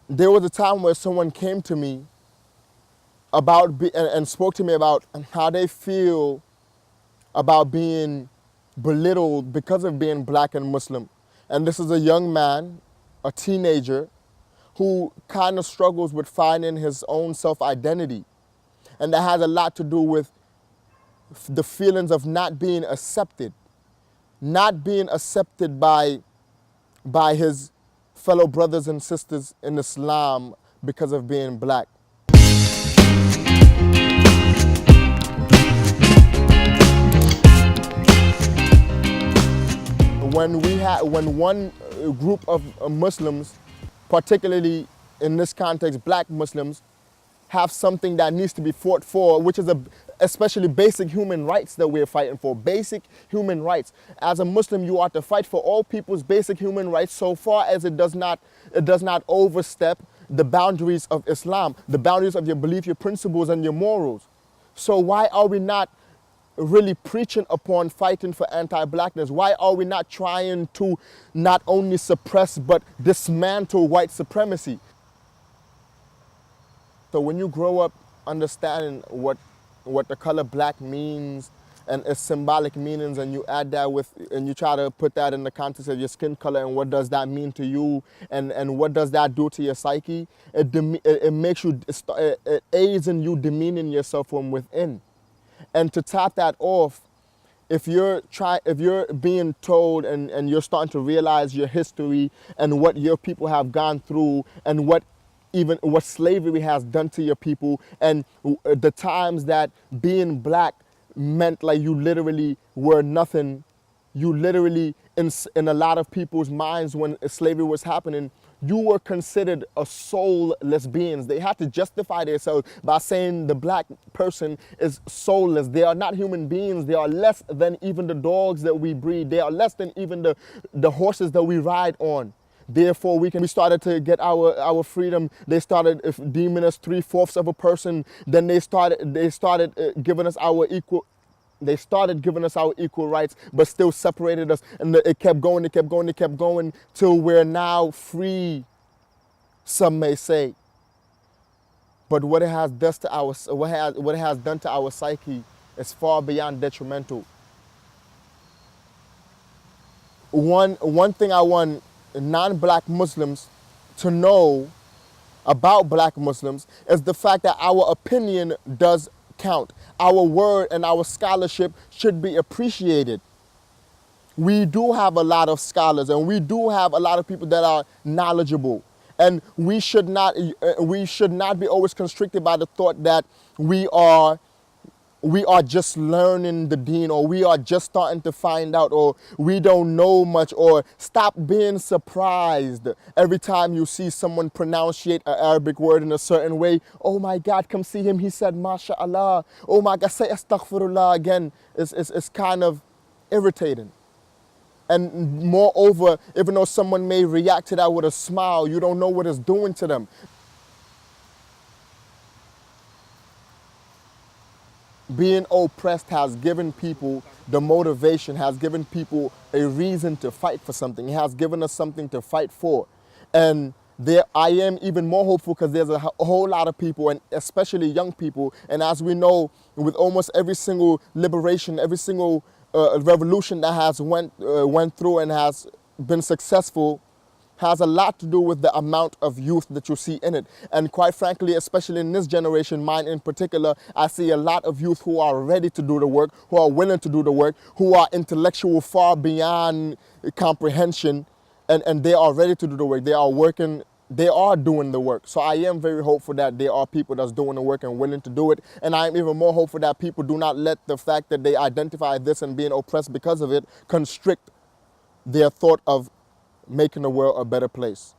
there was a time where someone came to me and spoke to me about how they feel about being belittled because of being black and Muslim. And this is a young man, a teenager, who kind of struggles with finding his own self-identity. And that has a lot to do with the feelings of not being accepted, not being accepted by his fellow brothers and sisters in Islam because of being black. When one group of Muslims, particularly in this context, black Muslims, have something that needs to be fought for, which is especially basic human rights that we're fighting for. Basic human rights. As a Muslim, you are to fight for all people's basic human rights so far as it does not overstep the boundaries of Islam, the boundaries of your belief, your principles, and your morals. So why are we not really preaching upon fighting for anti-blackness? Why are we not trying to not only suppress but dismantle white supremacy? So when you grow up understanding what the color black means and its symbolic meanings, and you add that with, and you try to put that in the context of your skin color and what does that mean to you, and what does that do to your psyche, it makes you, it aids in you demeaning yourself from within. And to top that off, if you're being told and you're starting to realize your history and what your people have gone through and what slavery has done to your people, and the times that being black meant like you literally were nothing. You literally, in a lot of people's minds when slavery was happening, you were considered a soulless beings. They had to justify themselves by saying the black person is soulless. They are not human beings. They are less than even the dogs that we breed. They are less than even the horses that we ride on. Therefore, we started to get our freedom. They started deeming us 3/4 of a person. Then they started giving us our equal. They started giving us our equal rights, but still separated us. And it kept going, it kept going, it kept going, till we're now free, some may say. But what it has done to our psyche is far beyond detrimental. One thing I want non-black Muslims to know about black Muslims is the fact that our opinion does count. Our word and our scholarship should be appreciated. We do have a lot of scholars and we do have a lot of people that are knowledgeable. And we should not be always constricted by the thought that we are just learning the deen, or we are just starting to find out, or we don't know much, or stop being surprised every time you see someone pronunciate an Arabic word in a certain way. Oh my God, come see him, he said MashaAllah. Oh my God, say Astaghfirullah again. It's kind of irritating. And moreover, even though someone may react to that with a smile, you don't know what it's doing to them. Being oppressed has given people the motivation, has given people a reason to fight for something. It has given us something to fight for. And I am even more hopeful because there's a whole lot of people, and especially young people. And as we know, with almost every single liberation, every single revolution that has went through and has been successful, has a lot to do with the amount of youth that you see in it. And quite frankly, especially in this generation, mine in particular, I see a lot of youth who are ready to do the work, who are willing to do the work, who are intellectual far beyond comprehension, and they are ready to do the work. They are working, they are doing the work. So I am very hopeful that there are people that's doing the work and willing to do it. And I am even more hopeful that people do not let the fact that they identify this and being oppressed because of it constrict their thought of making the world a better place.